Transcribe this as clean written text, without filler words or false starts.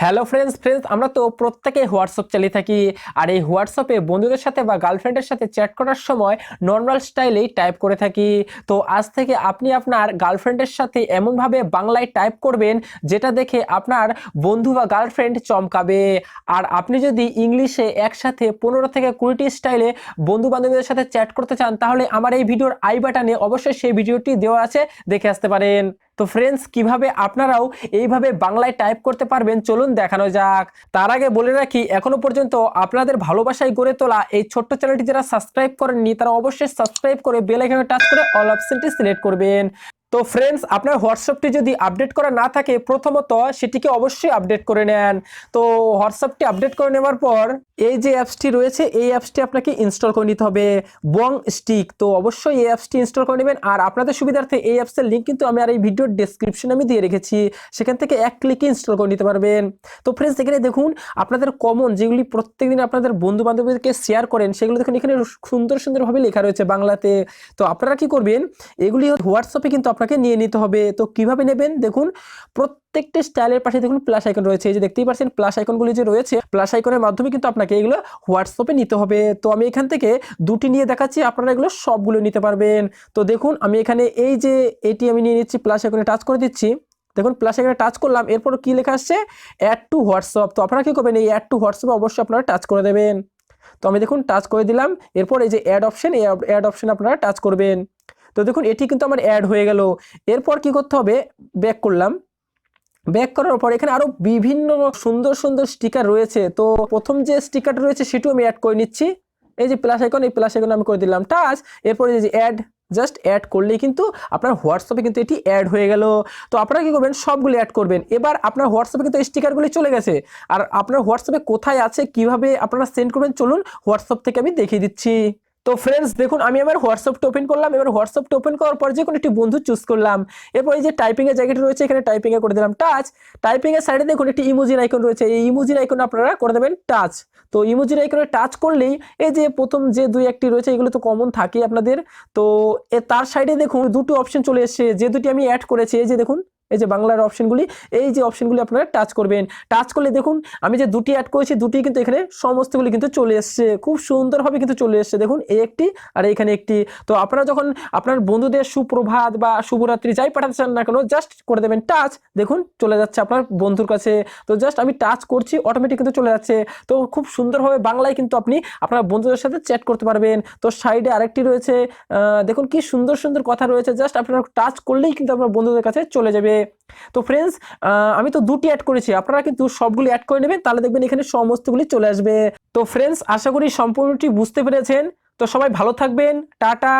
Hello friends আমরা তো প্রত্যেকে হোয়াটসঅ্যাপ চালিয়ে থাকি। আর এই হোয়াটসঅ্যাপে বন্ধুদের সাথে বা গার্লফ্রেন্ডের সাথে চ্যাট করার সময় নর্মাল স্টাইলেই টাইপ করে থাকি। তো আজ থেকে আপনি আপনার গার্লফ্রেন্ডের সাথে এমনভাবে বাংলায় টাইপ করবেন যেটা দেখে আপনার বন্ধু বা গার্লফ্রেন্ড চমকাবে। আর আপনি যদি ইংলিশে একসাথে 15 থেকে 20টি স্টাইলে বন্ধু বান্ধবীদের সাথে চ্যাট করতে চান, তাহলে আমার এই ভিডিওর আই বাটনে অবশ্যই সেই ভিডিওটি দেওয়া আছে, দেখে আসতে পারেন। তো ফ্রেন্ডস, কিভাবে আপনারাও এইভাবে বাংলায় টাইপ করতে পারবেন চলুন দেখানো যাক। তার আগে বলে রাখি, এখনো পর্যন্ত আপনাদের ভালোবাসায় গড়ে তোলা এই ছোট্ট চ্যানেলটি যারা সাবস্ক্রাইব করেননি তারা অবশ্যই সাবস্ক্রাইব করে বেল আইকনে টাচ করে অল অপশনটি সিলেক্ট করবেন। তো ফ্রেন্ডস, আপনার হোয়াটসঅ্যাপটি যদি আপডেট করা না থাকে, প্রথমত সেটিকে অবশ্যই আপডেট করে নেন। তো হোয়াটসঅ্যাপটি আপডেট করে নেওয়ার পর এই যে অ্যাপসটি রয়েছে, এই অ্যাপসটি আপনাকে ইনস্টল করে নিতে হবে, বং স্টিক। তো অবশ্যই এই অ্যাপসটি ইনস্টল করে নেবেন। আর আপনাদের সুবিধার্থে এই অ্যাপসের লিঙ্ক কিন্তু আমি আর এই ভিডিওর ডেসক্রিপশনে আমি দিয়ে রেখেছি, সেখান থেকে এক ক্লিকে ইনস্টল করে নিতে পারবেন। তো ফ্রেন্ডস, এখানে দেখুন আপনাদের কমন যেগুলি প্রত্যেকদিন আপনাদের বন্ধু বান্ধবীদেরকে শেয়ার করেন, সেগুলো দেখুন এখানে সুন্দরভাবে লেখা রয়েছে বাংলাতে। তো আপনারা কি করবেন, এগুলি হোয়াটসঅ্যাপে কিন্তু আপনাকে নিয়ে নিতে হবে। তো কিভাবে নেবেন, দেখুন প্রত্যেকটা স্টাইলের পাশে দেখুন প্লাস আইকন রয়েছে, এই যে দেখতেই পাচ্ছেন প্লাস আইকনগুলি যে রয়েছে, প্লাস আইকনের মাধ্যমে কিন্তু আপনাকে এগুলো হোয়াটসঅ্যাপে নিতে হবে। তো আমি এখান থেকে দুটি নিয়ে দেখাচ্ছি, আপনারা এগুলো সবগুলো নিতে পারবেন। তো দেখুন আমি এখানে এই যে এটি আমি নিয়ে নিচ্ছি, প্লাস আইকনে টাচ করে দিচ্ছি। দেখুন প্লাস আইকনে টাচ করলাম, এরপর কি লেখা আসছে, অ্যাড টু হোয়াটসঅ্যাপ। তো আপনারা কি করবেন, এই অ্যাড টু হোয়াটসঅ্যাপে অবশ্যই আপনারা টাচ করে দেবেন। তো আমি দেখুন টাচ করে দিলাম, এরপর এই যে অ্যাড অপশন, এই অ্যাড অপশন আপনারা টাচ করবেন। তো দেখুন এটি কিন্তু আমার অ্যাড হয়ে গেল। এরপর কি করতে হবে, ব্যাক করলাম। ব্যাক করার পর এখানে আরো বিভিন্ন সুন্দর স্টিকার রয়েছে। তো প্রথম যে স্টিকারটা রয়েছে সেটাও আমি অ্যাড করে নিচ্ছি। এই যে প্লাস আইকন, এই প্লাস আইকন আমি করে দিলাম টাচ। এরপরে এই যে অ্যাড, জাস্ট অ্যাড করলেই কিন্তু আপনার হোয়াটসঅ্যাপে কিন্তু এটি অ্যাড হয়ে গেল। তো আপনারা কি করবেন, সবগুলো অ্যাড করবেন। এবার আপনার হোয়াটসঅ্যাপে কিন্তু স্টিকারগুলি চলে গেছে। আর আপনার হোয়াটসঅ্যাপে কোথায় আছে, কিভাবে আপনারা সেন্ড করবেন, চলুন হোয়াটসঅ্যাপ থেকে আমি দেখিয়ে দিচ্ছি। তো ফ্রেন্ডস দেখুন, আমি আমার হোয়াটসঅ্যাপটা ওপেন করলাম। এবার হোয়াটসঅ্যাপটা ওপেন করার পর যে কোনো একটি বন্ধু চুজ করলাম। এরপর এই যে টাইপিং এর জায়গাটা রয়েছে, এখানে টাইপিং এ করে দিলাম টাচ। টাইপিং এর সাইডে দেখুন একটি ইমোজির আইকন রয়েছে, এই ইমোজির আইকন আপনারা করে দেবেন টাচ। তো ইমোজির আইকনে টাচ করলেই এই যে প্রথম যে দুই একটি রয়েছে, এগুলো তো কমন থাকে আপনাদের। তো তার সাইডে দেখুন দুটো অপশন চলে এসেছে, যে দুটি আমি অ্যাড করেছি, এই যে দেখুন এই যে বাংলার অপশনগুলি, এই যে অপশনগুলি আপনারা টাচ করবেন। টাচ করলে দেখুন আমি যে দুটি অ্যাড করেছি, দুটি কিন্তু এখানে সমস্তগুলি কিন্তু চলে এসছে, খুব সুন্দরভাবে কিন্তু চলে এসছে। দেখুন এই একটি আর এখানে একটি। তো আপনারা যখন আপনার বন্ধুদের সুপ্রভাত বা শুভরাত্রি যাই পাঠাতে চান না কেন, জাস্ট করে দেবেন টাচ, দেখুন চলে যাচ্ছে আপনার বন্ধুর কাছে। তো জাস্ট আমি টাচ করছি, অটোমেটিক কিন্তু চলে যাচ্ছে। তো খুব সুন্দরভাবে বাংলায় কিন্তু আপনি আপনার বন্ধুদের সাথে চ্যাট করতে পারবেন। তো সাইডে আরেকটি রয়েছে, দেখুন কি সুন্দর কথা রয়েছে, জাস্ট আপনারা টাচ করলেই কিন্তু আপনার বন্ধুদের কাছে চলে যাবে। তো ফ্রেন্ডস, আমি তো দুটি অ্যাড করেছি, আপনারা কিন্তু সবগুলি অ্যাড করে নেবেন, তাহলে দেখবেন এখানে সমস্তগুলি চলে আসবে। তো ফ্রেন্ডস, আশা করি সম্পূর্ণটি বুঝতে পেরেছেন। তো সবাই ভালো থাকবেন, টাটা।